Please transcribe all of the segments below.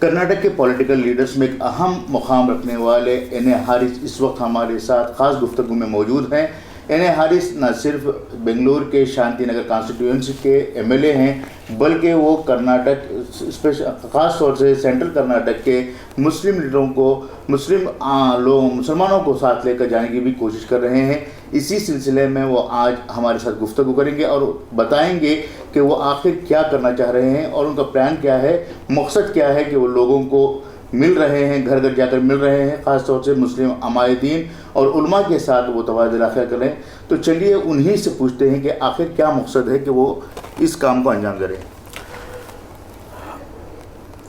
कर्नाटक के political leaders में एक अहम मुकाम रखने वाले एन ए हारिस इस वक्त हमारे साथ ख़ास गुफ्तगू में मौजूद हैं। एन ए हारिस न सिर्फ बेंगलुरु के शांति नगर कॉन्स्टिट्यूंसी के एमएलए हैं, बल्कि वो कर्नाटक ख़ास तौर से सेंट्रल कर्नाटक के मुस्लिम लीडरों को मुसलमानों को साथ लेकर जाने की भी कोशिश कर रहे हैं। इसी सिलसिले में वो आज हमारे साथ गुफ्तगू करेंगे और बताएंगे कि वो आखिर क्या करना चाह रहे हैं और उनका प्लान क्या है, मकसद क्या है कि वो लोगों को मिल रहे हैं, घर घर जाकर मिल रहे हैं, ख़ास तौर से मुस्लिम अमायदीन और उलमा के साथ वो तबादला ख्याल करें। तो चलिए उन्हीं से पूछते हैं कि आखिर क्या मकसद है कि वो इस काम को अंजाम करें।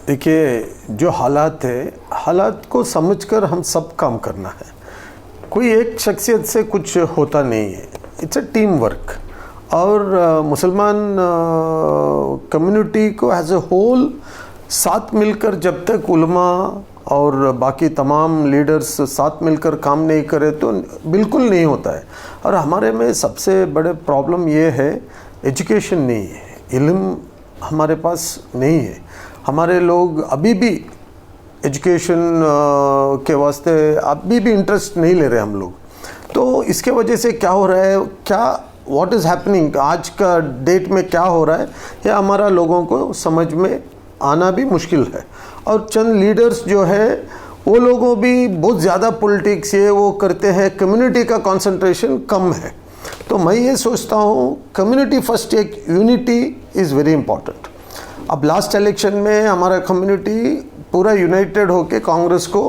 देखिए, जो हालात है, हालात को समझकर हम सब काम करना है। कोई एक शख्सियत से कुछ होता नहीं है, इट्स अ टीम वर्क। और मुसलमान कम्युनिटी को एज ए होल साथ मिलकर जब तक उलमा और बाकी तमाम लीडर्स साथ मिलकर काम नहीं करे तो बिल्कुल नहीं होता है। और हमारे में सबसे बड़े प्रॉब्लम ये है, एजुकेशन नहीं है, इल्म हमारे पास नहीं है। हमारे लोग अभी भी एजुकेशन के वास्ते अभी भी इंटरेस्ट नहीं ले रहे हम लोग। तो इसके वजह से क्या हो रहा है, क्या व्हाट इज़ हैपनिंग, आज का डेट में क्या हो रहा है, यह हमारा लोगों को समझ में आना भी मुश्किल है। और चंद लीडर्स जो है वो लोगों भी बहुत ज़्यादा पॉलिटिक्स ये वो करते हैं, कम्युनिटी का कंसंट्रेशन कम है। तो मैं ये सोचता हूँ कम्युनिटी फर्स्ट, एक यूनिटी इज़ वेरी इंपॉर्टेंट। अब लास्ट इलेक्शन में हमारा कम्युनिटी पूरा यूनाइटेड होकर कांग्रेस को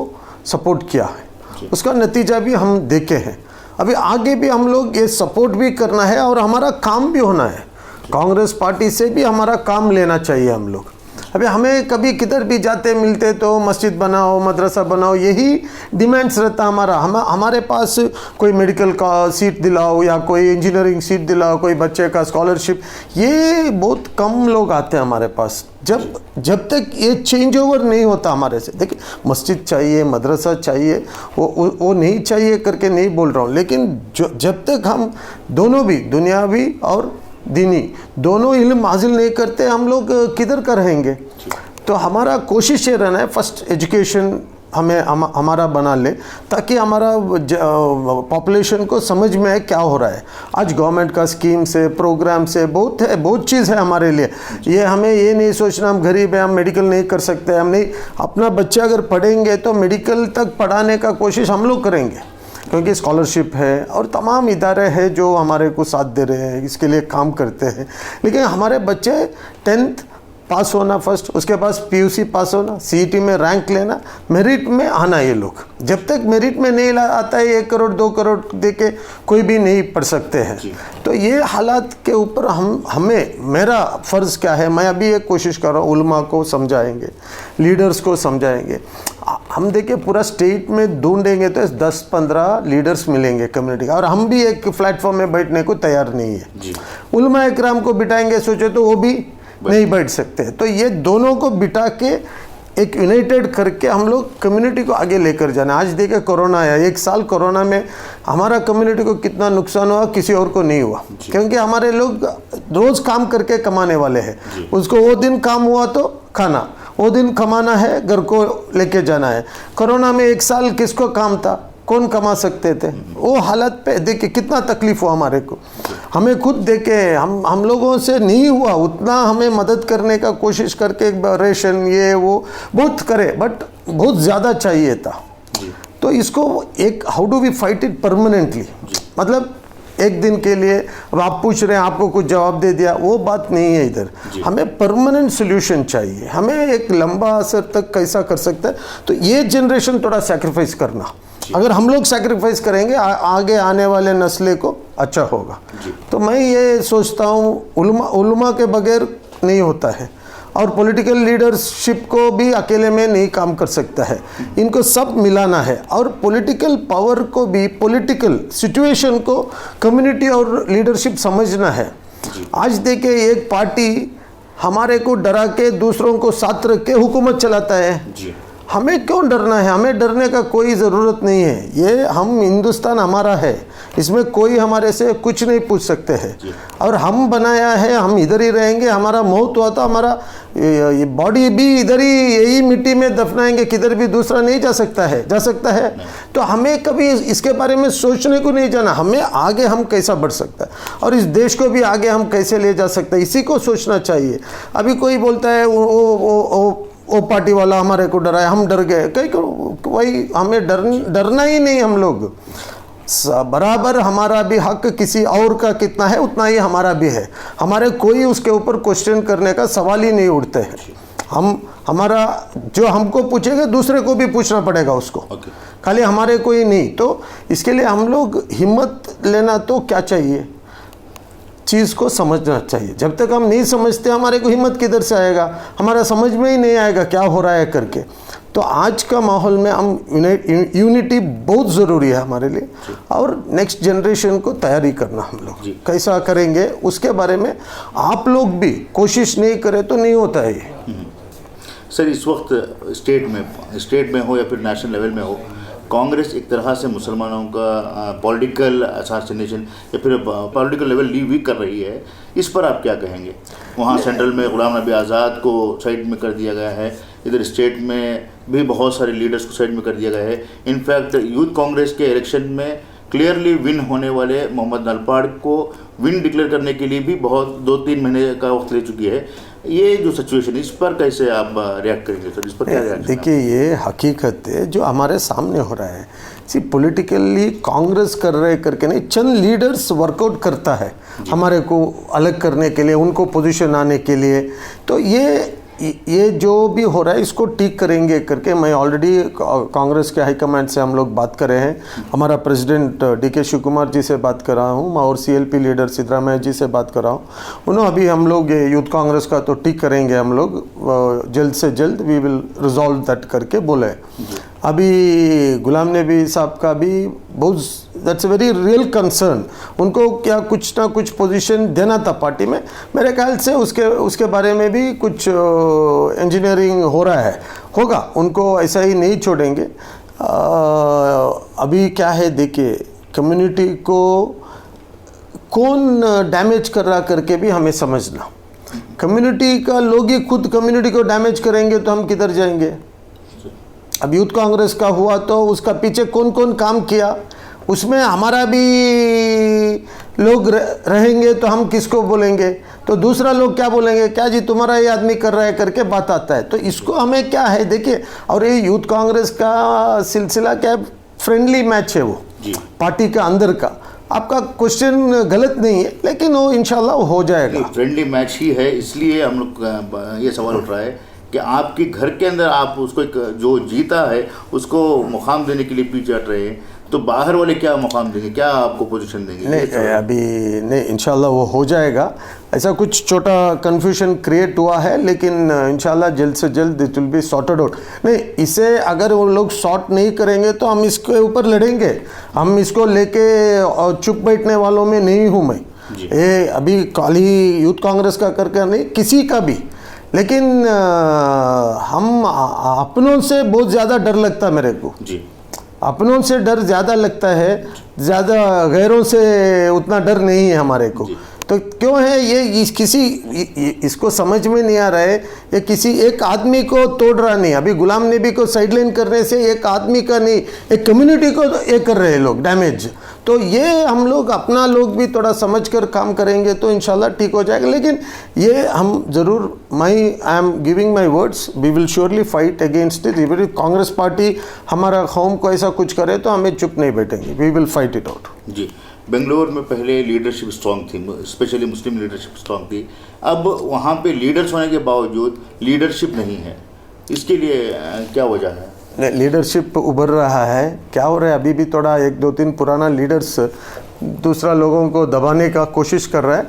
सपोर्ट किया है, उसका नतीजा भी हम देखे हैं। अभी आगे भी हम लोग ये सपोर्ट भी करना है और हमारा काम भी होना है। कांग्रेस पार्टी से भी हमारा काम लेना चाहिए हम लोग। अभी हमें कभी किधर भी जाते मिलते तो मस्जिद बनाओ, मदरसा बनाओ, यही डिमांड्स रहता हमारा। हमारे पास कोई मेडिकल का सीट दिलाओ या कोई इंजीनियरिंग सीट दिलाओ, कोई बच्चे का स्कॉलरशिप, ये बहुत कम लोग आते हैं हमारे पास। जब तक ये चेंज ओवर नहीं होता हमारे से, देखिए मस्जिद चाहिए, मदरसा चाहिए, वो नहीं चाहिए करके नहीं बोल रहा हूँ, लेकिन जब तक हम दोनों भी दुनियावी और दीनी दोनों इल्म हासिल नहीं करते हम लोग किधर का रहेंगे। तो हमारा कोशिश ये रहना है, फर्स्ट एजुकेशन हमारा बना ले ताकि हमारा पॉपुलेशन को समझ में आए क्या हो रहा है। आज गवर्नमेंट का स्कीम से, प्रोग्राम से बहुत चीज़ है हमारे लिए। ये हमें ये नहीं सोचना हम गरीब हैं, हम मेडिकल नहीं कर सकते, हम नहीं, अपना बच्चा अगर पढ़ेंगे तो मेडिकल तक पढ़ाने का कोशिश हम लोग करेंगे, क्योंकि स्कॉलरशिप है और तमाम इदारे हैं जो हमारे को साथ दे रहे हैं, इसके लिए काम करते हैं। लेकिन हमारे बच्चे 10th पास होना फर्स्ट, उसके बाद PUC पास होना, CET में रैंक लेना, मेरिट में आना। ये लोग जब तक मेरिट में नहीं आता है 1 करोड़ 2 करोड़ दे के कोई भी नहीं पढ़ सकते हैं। तो ये हालात के ऊपर मेरा फ़र्ज़ क्या है, मैं अभी एक कोशिश कर रहा हूँ, उलमा को समझाएंगे, लीडर्स को समझाएंगे। हम देखिए पूरा स्टेट में ढूंढेंगे तो 10-15 लीडर्स मिलेंगे कम्युनिटी का, और हम भी एक प्लेटफॉर्म में बैठने को तैयार नहीं है। उलमा इकराम को बिठाएंगे सोचे तो वो भी नहीं बैठ सकते। तो ये दोनों को बिठा के एक यूनाइटेड करके हम लोग कम्युनिटी को आगे लेकर जाना। आज देखिए कोरोना आया, 1 साल कोरोना में हमारा कम्युनिटी को कितना नुकसान हुआ, किसी और को नहीं हुआ, क्योंकि हमारे लोग रोज़ काम करके कमाने वाले हैं। उसको वो दिन काम हुआ तो खाना, वो दिन कमाना है, घर को लेके जाना है। कोरोना में 1 साल किसको काम था, कौन कमा सकते थे? वो हालत पे देखिए कितना तकलीफ हुआ हमारे को। हमें खुद देखे, हम लोगों से नहीं हुआ उतना, हमें मदद करने का कोशिश करके रेशन ये वो बहुत करे, बट बहुत ज़्यादा चाहिए था। तो इसको एक how do we fight it permanently, मतलब एक दिन के लिए। अब आप पूछ रहे हैं आपको कुछ जवाब दे दिया, वो बात नहीं है इधर। हमें परमानेंट सोल्यूशन चाहिए, हमें एक लंबा असर तक कैसा कर सकता है। तो ये जनरेशन थोड़ा सैक्रिफाइस करना, अगर हम लोग सैक्रिफाइस करेंगे आगे आने वाले नस्ले को अच्छा होगा। तो मैं ये सोचता हूँ उलमा के बगैर नहीं होता है, और पॉलिटिकल लीडरशिप को भी अकेले में नहीं काम कर सकता है, इनको सब मिलाना है। और पॉलिटिकल पावर को भी, पॉलिटिकल सिचुएशन को कम्युनिटी और लीडरशिप समझना है। आज देखिए एक पार्टी हमारे को डरा के दूसरों को साथ रख के हुकूमत चलाता है। हमें क्यों डरना है? हमें डरने का कोई ज़रूरत नहीं है। ये हम हिंदुस्तान हमारा है, इसमें कोई हमारे से कुछ नहीं पूछ सकते हैं। और हम बनाया है, हम इधर ही रहेंगे। हमारा मौत हुआ तो हमारा ये बॉडी भी इधर ही, यही मिट्टी में दफनाएंगे, किधर भी दूसरा नहीं जा सकता है। तो हमें कभी इसके बारे में सोचने को नहीं जाना। हमें आगे हम कैसा बढ़ सकता है और इस देश को भी आगे हम कैसे ले जा सकते हैं, इसी को सोचना चाहिए। अभी कोई बोलता है वो पार्टी वाला हमारे को डराया, हम डर गए। वही हमें डरना ही नहीं। हम लोग बराबर, हमारा भी हक किसी और का कितना है उतना ही हमारा भी है। हमारे कोई उसके ऊपर क्वेश्चन करने का सवाल ही नहीं उठते हैं। हमारा जो हमको पूछेंगे दूसरे को भी पूछना पड़ेगा उसको, खाली हमारे को ही नहीं। तो इसके लिए हम लोग हिम्मत लेना तो क्या चाहिए, चीज़ को समझना चाहिए। जब तक हम नहीं समझते हमारे को हिम्मत किधर से आएगा, हमारा समझ में ही नहीं आएगा क्या हो रहा है करके। तो आज का माहौल में हम यूनिटी बहुत ज़रूरी है हमारे लिए, और नेक्स्ट जनरेशन को तैयारी करना हम लोग कैसा करेंगे उसके बारे में आप लोग भी कोशिश नहीं करें तो नहीं होता है ये। सर, इस वक्त स्टेट में हो या फिर नेशनल लेवल में हो, कांग्रेस एक तरह से मुसलमानों का पॉलिटिकल असैसिनेशन या फिर पॉलिटिकल लेवल वीक कर रही है। इस पर आप क्या कहेंगे? वहाँ सेंट्रल में गुलाम नबी आज़ाद को साइड में कर दिया गया है, इधर स्टेट में भी बहुत सारे लीडर्स को साइड में कर दिया गया है। इनफैक्ट यूथ कांग्रेस के इलेक्शन में क्लियरली विन होने वाले मोहम्मद नलपाड़ को विन डिक्लेयर करने के लिए भी बहुत 2-3 महीने का वक्त ले चुकी है। ये जो सिचुएशन, इस पर कैसे आप रिएक्ट करेंगे सर? इस पर क्या रिएक्शन? देखिए, ये हकीकत है जो हमारे सामने हो रहा है। पॉलिटिकली कांग्रेस कर रहे करके नहीं, चंद लीडर्स वर्कआउट करता है हमारे को अलग करने के लिए, उनको पोजीशन आने के लिए। तो ये जो भी हो रहा है इसको ठीक करेंगे करके मैं ऑलरेडी कांग्रेस के हाईकमांड से हम लोग बात कर रहे हैं। हमारा प्रेसिडेंट DK शिव कुमार जी से बात कर रहा हूँ और CLP लीडर सिद्धरामैया जी से बात कर रहा हूँ। उन्होंने अभी हम लोग यूथ कांग्रेस का तो ठीक करेंगे हम लोग, जल्द से जल्द वी विल रिजॉल्व दैट करके बोले। अभी गुलाम नबी साहब का भी बहुत, that's a very real concern. उनको क्या कुछ ना कुछ पोजीशन देना था पार्टी में, मेरे ख्याल से उसके बारे में भी कुछ इंजीनियरिंग हो रहा है, होगा। उनको ऐसा ही नहीं छोड़ेंगे। अभी क्या है, देखिए, कम्युनिटी को कौन डैमेज कर रहा करके भी हमें समझना। कम्युनिटी का लोग ही खुद कम्युनिटी को डैमेज करेंगे तो हम किधर जाएंगे? अब यूथ कांग्रेस का हुआ तो उसका पीछे कौन कौन काम किया, उसमें हमारा भी लोग रहेंगे तो हम किसको बोलेंगे? तो दूसरा लोग क्या बोलेंगे, क्या जी तुम्हारा ये आदमी कर रहा है करके बात आता है। तो इसको हमें क्या है, देखिए, और ये यूथ कांग्रेस का सिलसिला क्या है, फ्रेंडली मैच है वो पार्टी का अंदर का। आपका क्वेश्चन गलत नहीं है, लेकिन वो इंशाल्लाह हो जाएगा। फ्रेंडली मैच ही है, इसलिए हम लोग ये सवाल उठ रहा है कि आपके घर के अंदर आप उसको जो जीता है उसको मुकाम देने के लिए पीछे हट रहे हैं, तो बाहर वाले क्या मुकाम देंगे, क्या आपको पोजीशन देंगे? नहीं, अभी नहीं, इंशाल्लाह वो हो जाएगा। ऐसा कुछ छोटा कन्फ्यूजन क्रिएट हुआ है, लेकिन इंशाल्लाह जल्द से जल्द it will be sorted out. नहीं, इसे अगर वो लोग सॉर्ट नहीं करेंगे तो हम इसके ऊपर लड़ेंगे। हम इसको लेके चुप बैठने वालों में नहीं हूँ मैं। ये अभी खाली यूथ कांग्रेस का करके नहीं, किसी का भी, लेकिन हम अपनों से बहुत ज़्यादा डर लगता है मेरे को जी। अपनों से डर ज़्यादा लगता है, ज़्यादा गैरों से उतना डर नहीं है हमारे को। तो क्यों है ये इसको समझ में नहीं आ रहा है। ये किसी एक आदमी को तोड़ रहा नहीं। अभी गुलाम नबी को साइडलाइन करने से एक आदमी का नहीं, एक कम्युनिटी को ये कर रहे हैं लोग डैमेज। तो ये हम लोग अपना लोग भी थोड़ा समझ कर काम करेंगे तो इंशाल्लाह ठीक हो जाएगा। लेकिन ये हम ज़रूर, I am giving my words, we will surely fight against it. Congress party हमारा कौम को ऐसा कुछ करे तो हमें चुप नहीं बैठेंगे, we will fight it out जी। बेंगलोर में पहले लीडरशिप स्ट्रॉन्ग थी, स्पेशली मुस्लिम लीडरशिप स्ट्रॉन्ग थी। अब वहाँ पे लीडर्स होने के बावजूद लीडरशिप नहीं है, इसके लिए क्या वजह है? लीडरशिप उभर रहा है, क्या हो रहा है, अभी भी थोड़ा 1-2-3 पुराना लीडर्स दूसरा लोगों को दबाने का कोशिश कर रहा है।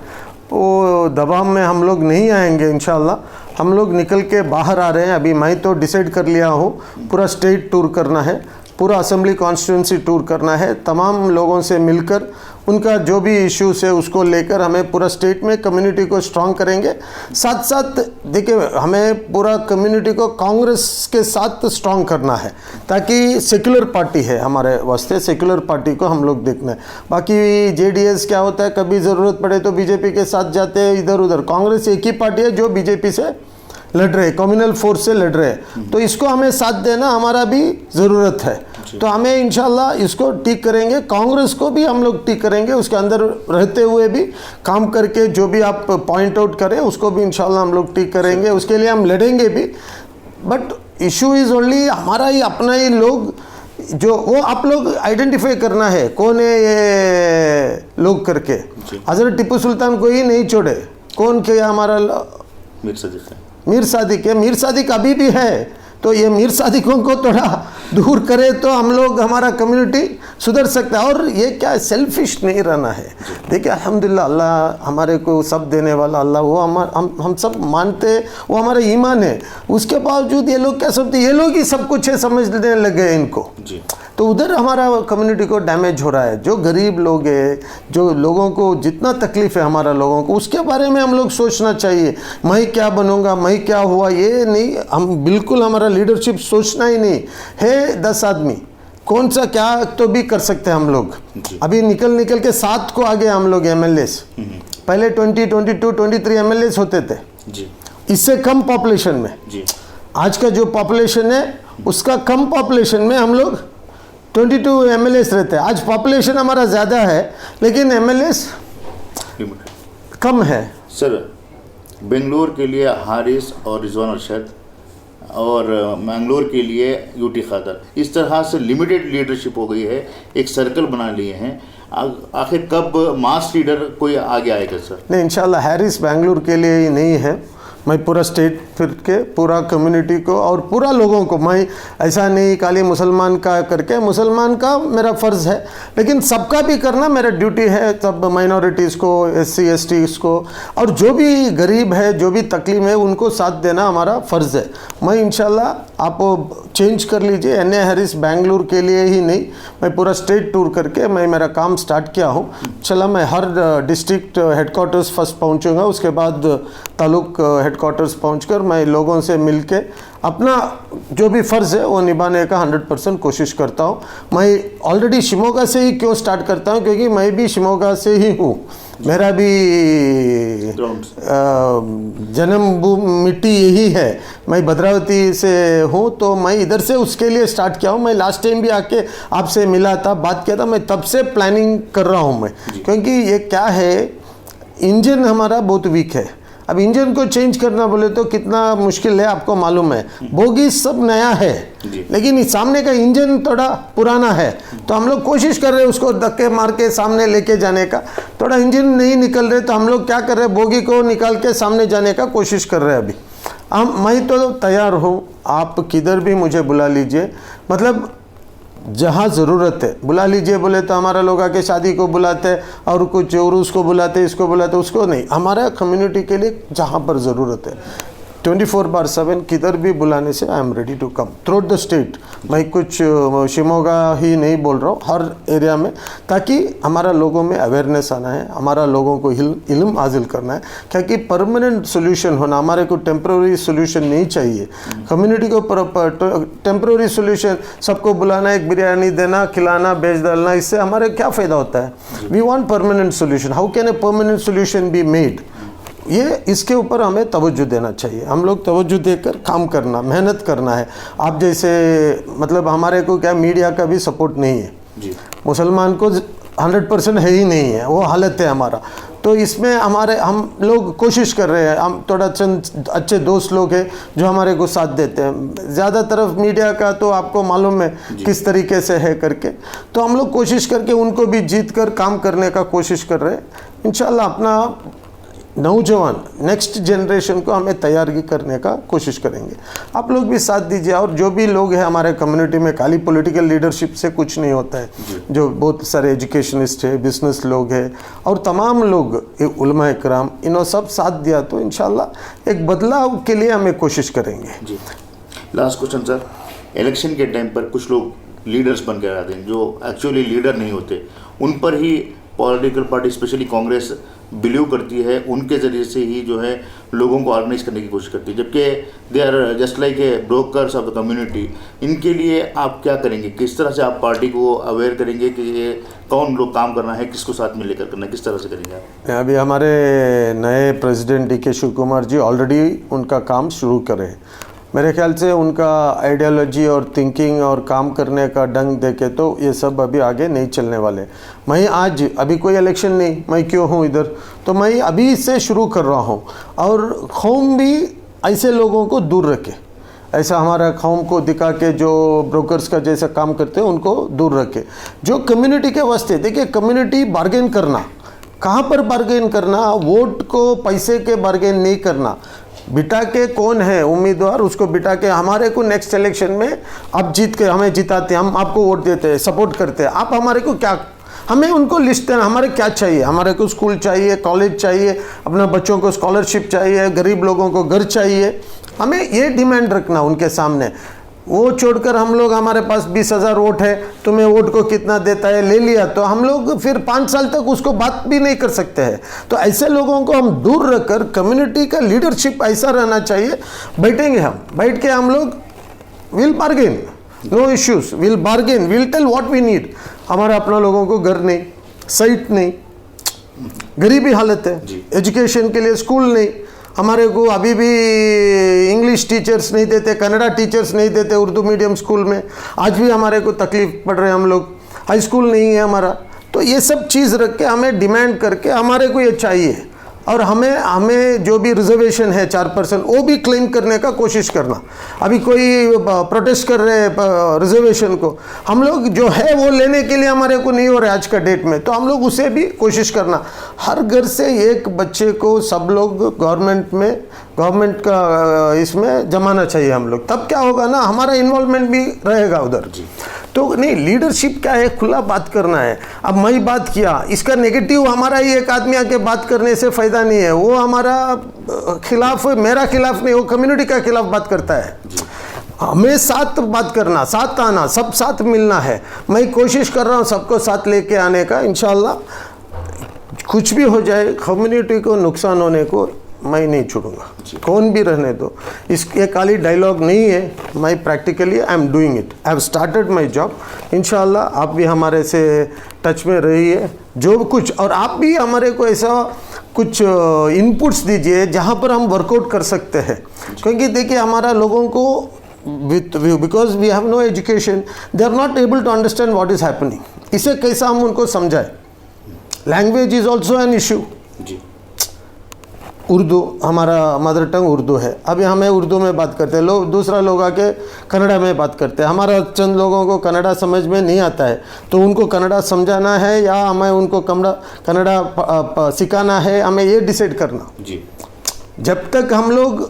वो दबाव में हम लोग नहीं आएंगे इंशाल्लाह। हम लोग निकल के बाहर आ रहे हैं। अभी मैं तो डिसाइड कर लिया हूँ, पूरा स्टेट टूर करना है, पूरा असेंबली कॉन्स्टिट्यूंसी टूर करना है, तमाम लोगों से मिलकर उनका जो भी इश्यूज है उसको लेकर हमें पूरा स्टेट में कम्युनिटी को स्ट्रांग करेंगे। साथ साथ देखिए, हमें पूरा कम्युनिटी को कांग्रेस के साथ स्ट्रांग करना है, ताकि सेक्युलर पार्टी है हमारे वास्ते, सेक्युलर पार्टी को हम लोग देखना है। बाकी जेडीएस क्या होता है, कभी ज़रूरत पड़े तो बीजेपी के साथ जाते हैं इधर उधर। कांग्रेस एक ही पार्टी है जो बीजेपी से लड़ रहे, कम्युनल फोर्स से लड़ रहे, तो इसको हमें साथ देना हमारा भी ज़रूरत है। तो हमें इंशाल्लाह इसको ठीक करेंगे, कांग्रेस को भी हम लोग ठीक करेंगे, उसके अंदर रहते हुए भी काम करके जो भी आप पॉइंट आउट करें उसको भी इंशाल्लाह हम लोग ठीक करेंगे, उसके लिए हम लड़ेंगे भी। बट इशू इज़ ओनली हमारा ही अपना ही लोग, जो वो आप लोग आइडेंटिफाई करना है कौन है ये लोग करके। हज़रत टिप्पू सुल्तान को ही नहीं छोड़े, कौन किया हमारा मीर सादिक है, मीर सादिक अभी भी है, तो ये मीर सादिकों को थोड़ा दूर करे तो हम लोग, हमारा कम्युनिटी सुधर सकता है। और ये क्या है, सेल्फिश नहीं रहना है। देखिए अल्हम्दुलिल्लाह, अल्लाह हमारे को सब देने वाला अल्लाह, वो हम सब मानते, वो हमारा ईमान है। उसके बावजूद ये लोग क्या समझते, ये लोग ही सब कुछ है समझने लगे इनको जी। तो उधर हमारा कम्युनिटी को डैमेज हो रहा है। जो गरीब लोग हैं, जो लोगों को जितना तकलीफ़ है हमारा लोगों को, उसके बारे में हम लोग सोचना चाहिए। मैं क्या बनूंगा, मैं क्या हुआ, ये नहीं, हम बिल्कुल हमारा लीडरशिप सोचना ही नहीं है। 10 आदमी कौन सा क्या तो भी कर सकते हैं हम लोग। अभी निकल के 7 को आगे हम लोग एमएलएस, पहले 20, 22, 23 एमएलएस होते थे जी। इससे कम पॉपुलेशन में जी। आज का जो पॉपुलेशन है उसका कम पॉपुलेशन में हम लोग 22 एमएलएस रहते हैं। आज पॉपुलेशन हमारा ज़्यादा है लेकिन एमएलएस कम है। सर, बेंगलोर के लिए हारिस और रिजवान अरशद और मैंगलोर के लिए यूटी खादर, इस तरह से लिमिटेड लीडरशिप हो गई है, एक सर्कल बना लिए हैं। आखिर कब मास लीडर कोई आगे आएगा सर? नहीं, इंशाल्लाह हैरिस बेंगलोर के लिए ही नहीं है। मैं पूरा स्टेट फिर के पूरा कम्युनिटी को और पूरा लोगों को, मैं ऐसा नहीं खाली मुसलमान का करके, मुसलमान का मेरा फ़र्ज़ है लेकिन सबका भी करना मेरा ड्यूटी है। सब माइनॉरिटीज़ को, SC STs को, और जो भी गरीब है, जो भी तकलीफ है, उनको साथ देना हमारा फ़र्ज़ है। मैं इंशाल्लाह, आप चेंज कर लीजिए, NA हैरिस बेंगलुरु के लिए ही नहीं, मैं पूरा स्टेट टूर करके मैं मेरा काम स्टार्ट किया हूँ। चला मैं हर डिस्ट्रिक्ट हेडक्वार्टर्स फर्स्ट पहुँचूँगा, उसके बाद तालुक हेडक्वार्टर्स पहुंचकर मैं लोगों से मिलके अपना जो भी फ़र्ज़ है वो निभाने का 100% कोशिश करता हूँ। मैं ऑलरेडी शिमोगा से ही क्यों स्टार्ट करता हूँ, क्योंकि मैं भी शिमोगा से ही हूँ, मेरा भी जन्म मिट्टी यही है, मैं भद्रावती से हूँ, तो मैं इधर से उसके लिए स्टार्ट किया हूँ। मैं लास्ट टाइम भी आके आपसे मिला था, बात किया था, मैं तब से प्लानिंग कर रहा हूँ मैं, क्योंकि ये क्या है, इंजन हमारा बहुत वीक है। अब इंजन को चेंज करना बोले तो कितना मुश्किल है, आपको मालूम है। बोगी सब नया है लेकिन इस सामने का इंजन थोड़ा पुराना है, तो हम लोग कोशिश कर रहे हैं उसको धक्के मार के सामने लेके जाने का। थोड़ा इंजन नहीं निकल रहे तो हम लोग क्या कर रहे हैं, बोगी को निकाल के सामने जाने का कोशिश कर रहे हैं। अभी मैं तो तैयार हूँ, आप किधर भी मुझे बुला लीजिए, मतलब जहाँ ज़रूरत है बुला लीजिए। बोले तो हमारा लोग आके शादी को बुलाते हैं और कुछ और उसको बुलाते, इसको बुलाते, उसको नहीं। हमारा कम्युनिटी के लिए जहाँ पर ज़रूरत है 24/7 किधर भी बुलाने से I am ready to come through the state. मैं कुछ शिमोगा ही नहीं बोल रहा हूँ, हर एरिया में, ताकि हमारा लोगों में अवेयरनेस आना है, हमारा लोगों को इल्म हासिल करना है। क्योंकि परमानेंट सोल्यूशन होना, हमारे को टेम्प्रेरी सोल्यूशन नहीं चाहिए। कम्युनिटी को टेम्प्रेरी सोल्यूशन, सबको बुलाना, एक बिरयानी देना, खिलाना, बेच डालना, इससे हमारे क्या फ़ायदा होता है। We want permanent solution. How can a permanent solution be made, ये इसके ऊपर हमें तवज्जो देना चाहिए। हम लोग तवज्जो देकर काम करना, मेहनत करना है। आप जैसे मतलब हमारे को क्या मीडिया का भी सपोर्ट नहीं है जी। मुसलमान को 100% है ही नहीं है, वो हालत है हमारा। तो इसमें हम लोग कोशिश कर रहे हैं, हम थोड़ा चंद अच्छे दोस्त लोग हैं जो हमारे को साथ देते हैं। ज़्यादा तरफ मीडिया का तो आपको मालूम है किस तरीके से है करके, तो हम लोग कोशिश करके उनको भी जीत कर काम करने का कोशिश कर रहे हैं। इंशाल्लाह अपना नौजवान नेक्स्ट जनरेशन को हमें तैयारी करने का कोशिश करेंगे। आप लोग भी साथ दीजिए। और जो भी लोग हैं हमारे कम्युनिटी में, खाली पॉलिटिकल लीडरशिप से कुछ नहीं होता है, जो बहुत सारे एजुकेशनिस्ट है, बिजनेस लोग हैं और तमाम लोग, उलमा इकराम, इन्होंने सब साथ दिया तो इंशाल्लाह एक बदलाव के लिए हमें कोशिश करेंगे जी। लास्ट क्वेश्चन सर, इलेक्शन के टाइम पर कुछ लोग लीडर्स बन कर आते हैं जो एक्चुअली लीडर नहीं होते, उन पर ही political party specially Congress believe करती है, उनके ज़रिए से ही जो है लोगों को ऑर्गेनाइज करने की कोशिश करती है, जबकि they are just like a brokers of the community. इनके लिए आप क्या करेंगे? किस तरह से आप पार्टी को अवेयर करेंगे कि ये कौन लोग काम करना है, किसको साथ में लेकर करना है, किस तरह से करेंगे आप? अभी हमारे नए प्रेसिडेंट डी के शिव कुमार जी ऑलरेडी उनका काम शुरू करे। मेरे ख्याल से उनका आइडियोलॉजी और थिंकिंग और काम करने का ढंग देखे तो ये सब अभी आगे नहीं चलने वाले। मैं आज अभी कोई इलेक्शन नहीं, मैं क्यों हूँ इधर, तो मैं अभी से शुरू कर रहा हूँ। और कौम भी ऐसे लोगों को दूर रखे, ऐसा हमारा कौम को दिखा के जो ब्रोकर्स का जैसा काम करते हैं उनको दूर रखे। जो कम्युनिटी के वास्ते, देखिए कम्युनिटी बार्गेन करना, कहाँ पर बार्गेन करना, वोट को पैसे के बार्गेन नहीं करना। बिठा के कौन है उम्मीदवार, उसको बिठा के हमारे को नेक्स्ट इलेक्शन में आप जीत के हमें जिताते, हम आपको वोट देते हैं, सपोर्ट करते हैं, आप हमारे को क्या, हमें उनको लिस्ट देना, हमारे क्या चाहिए, हमारे को स्कूल चाहिए, कॉलेज चाहिए, अपना बच्चों को स्कॉलरशिप चाहिए, गरीब लोगों को घर चाहिए, हमें ये डिमांड रखना उनके सामने। वो छोड़कर हम लोग, हमारे पास 20,000 वोट है, तुम्हें वोट को कितना देता है, ले लिया, तो हम लोग फिर 5 साल तक उसको बात भी नहीं कर सकते हैं। तो ऐसे लोगों को हम दूर रखकर कम्युनिटी का लीडरशिप ऐसा रहना चाहिए, बैठेंगे हम, बैठ के हम लोग will bargain, no issues, will bargain, will tell what we need. हमारा अपना लोगों को घर नहीं, साइट नहीं, गरीबी हालत है, एजुकेशन के लिए स्कूल नहीं, हमारे को अभी भी इंग्लिश टीचर्स नहीं देते, कन्नड़ा टीचर्स नहीं देते उर्दू मीडियम स्कूल में, आज भी हमारे को तकलीफ पड़ रहे हैं, हम लोग हाई स्कूल नहीं है हमारा। तो ये सब चीज़ रख के हमें डिमांड करके हमारे को ये चाहिए, और हमें जो भी रिजर्वेशन है 4% वो भी क्लेम करने का कोशिश करना। अभी कोई प्रोटेस्ट कर रहे हैं रिजर्वेशन को, हम लोग जो है वो लेने के लिए हमारे को नहीं हो रहा है आज का डेट में, तो हम लोग उसे भी कोशिश करना। हर घर से एक बच्चे को सब लोग गवर्नमेंट का इसमें जमाना चाहिए हम लोग, तब क्या होगा ना, हमारा इन्वॉल्वमेंट भी रहेगा उधर। तो नहीं, लीडरशिप क्या है, खुला बात करना है। अब मैं बात किया, इसका नेगेटिव हमारा ही एक आदमी आके बात करने से फायदा नहीं है, वो हमारा खिलाफ, मेरा खिलाफ नहीं, वो कम्युनिटी का खिलाफ बात करता है। हमें साथ बात करना, साथ आना, सब साथ मिलना है। मैं कोशिश कर रहा हूँ सबको साथ लेके आने का, इंशाल्लाह कुछ भी हो जाए कम्युनिटी को नुकसान होने को मैं नहीं छोड़ूंगा, कौन भी रहने दो। इसके खाली डायलॉग नहीं है, मैं practically I am doing it, I have started my job. इंशाल्लाह आप भी हमारे से टच में रहिए जो कुछ, और आप भी हमारे को ऐसा कुछ इनपुट्स दीजिए जहाँ पर हम वर्कआउट कर सकते हैं। क्योंकि देखिए हमारा लोगों को because we have no education, they are not able to understand what is happening. इसे कैसा हम उनको समझाएं। Language is also an issue. Urdu हमारा मदर टंग उर्दू है, अभी हमें उर्दू में बात करते हैं, लोग दूसरा लोग आके कन्नड़ा में बात करते हैं। हमारा चंद लोगों को कन्नड़ा समझ में नहीं आता है, तो उनको कन्नड़ा समझाना है या हमें उनको कन्नड़ा सिखाना है, हमें ये डिसाइड करना। जब तक हम लोग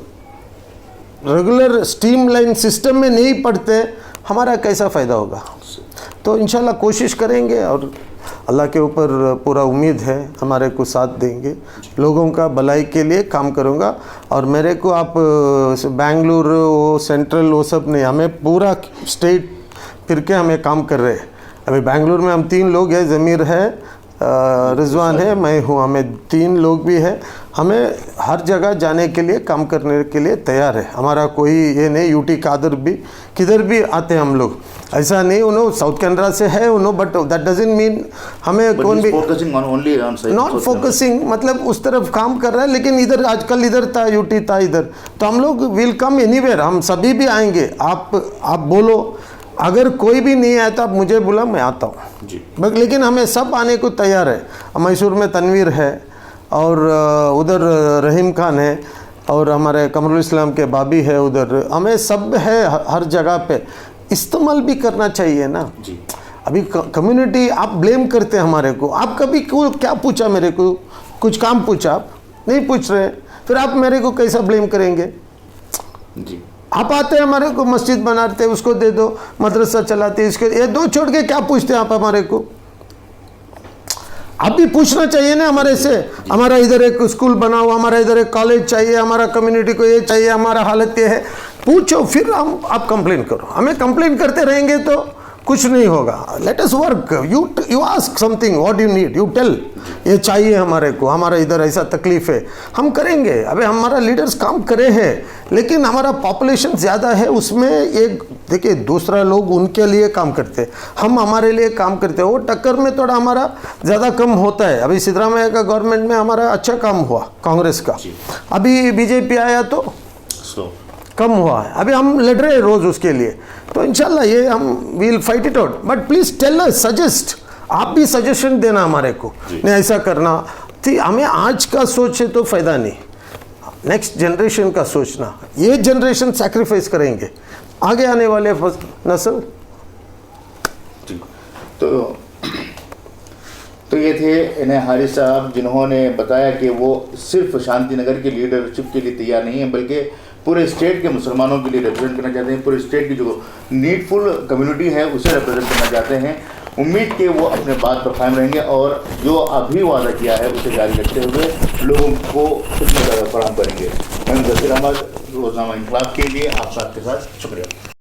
रेगुलर स्ट्रीमलाइन सिस्टम में नहीं पढ़ते, हमारा कैसा फ़ायदा होगा। तो इंशाल्लाह कोशिश करेंगे, और अल्लाह के ऊपर पूरा उम्मीद है हमारे को साथ देंगे। लोगों का भलाई के लिए काम करूँगा, और मेरे को आप बेंगलुरु वो सेंट्रल वो सब नहीं, हमें पूरा स्टेट फिर के हमें काम कर रहे हैं। अभी बेंगलुरु में हम 3 लोग हैं, ज़मीर है, रिजवान है, मैं हूँ, हमें 3 लोग भी है। हमें हर जगह जाने के लिए काम करने के लिए तैयार है। हमारा कोई ये नहीं, यूटी कादर भी किधर भी आते हैं हम लोग, ऐसा नहीं। उन्होंने साउथ कनाडा से है उन्होंने, बट दैट डजंट मीन हमें कौन भी नॉट फोकसिंग, मतलब उस तरफ काम कर रहा है, लेकिन इधर आजकल इधर था, यूटी था इधर, तो हम लोग विल कम एनीवेयर, हम सभी भी आएंगे। आप बोलो, अगर कोई भी नहीं आया तो आप मुझे बोला, मैं आता हूँ। लेकिन हमें सब आने को तैयार है। मैसूर में तनवीर है, और उधर रहीम खान है, और हमारे कमरुल इस्लाम के बाबी है उधर, हमें सब है हर जगह पे। इस्तेमाल भी करना चाहिए ना। अभी कम्युनिटी आप ब्लेम करते हैं हमारे को, आप कभी क्या पूछा मेरे को, कुछ काम पूछा, आप नहीं पूछ रहे, फिर आप मेरे को कैसा ब्लेम करेंगे। आप आते हैं हमारे को, मस्जिद बनाते, उसको दे दो, मदरसा चलाते, इसके ये 2 छोड़ के क्या पूछते हैं आप हमारे को। आप भी पूछना चाहिए ना हमारे से, हमारा इधर एक स्कूल बनाओ, हमारा इधर एक कॉलेज चाहिए, हमारा कम्युनिटी को ये चाहिए, हमारा हालत ये है, पूछो, फिर आप कंप्लेन करो। हमें कंप्लेन करते रहेंगे तो कुछ नहीं होगा। Let us work, you ask something, what you need, you tell, ये चाहिए हमारे को, हमारा इधर ऐसा तकलीफ है, हम करेंगे। अबे हमारा लीडर्स काम करे हैं, लेकिन हमारा पॉपुलेशन ज़्यादा है, उसमें एक देखिए दूसरा लोग उनके लिए काम करते हैं, हम हमारे लिए काम करते हैं, वो टक्कर में थोड़ा हमारा ज़्यादा कम होता है। अभी सिद्धरामैया का गवर्नमेंट में हमारा अच्छा काम हुआ कांग्रेस का, अभी बीजेपी आया तो कम हुआ है। अभी हम लड़ रहे हैं रोज़ उसके लिए, तो इंशाल्लाह ये हम will fight it out. But please tell us, suggest, आप भी सजेशन देना हमारे को, नहीं ऐसा करना थी। हमें आज का सोच है तो फ़ायदा नहीं, नेक्स्ट जनरेशन का सोचना। ये जनरेशन सैक्रिफाइस करेंगे, आगे आने वाले नस्ल। तो ये थे इन्हें हारिस साहब, जिन्होंने बताया कि वो सिर्फ शांतिनगर की लीडरशिप के लिए तैयार नहीं है, बल्कि पूरे स्टेट के मुसलमानों के लिए रिप्रेजेंट करना चाहते हैं, पूरे स्टेट की जो नीडफुल कम्युनिटी है उसे रिप्रेजेंट करना चाहते हैं। उम्मीद के वो अपने बात पर कायम रहेंगे और जो अभी वादा किया है उसे जारी रखते हुए लोगों को खिदमत फराहम करेंगे। मैं जसीर अहमद, रोज़नामा इंकलाब के लिए आप सबके साथ शुक्रिया।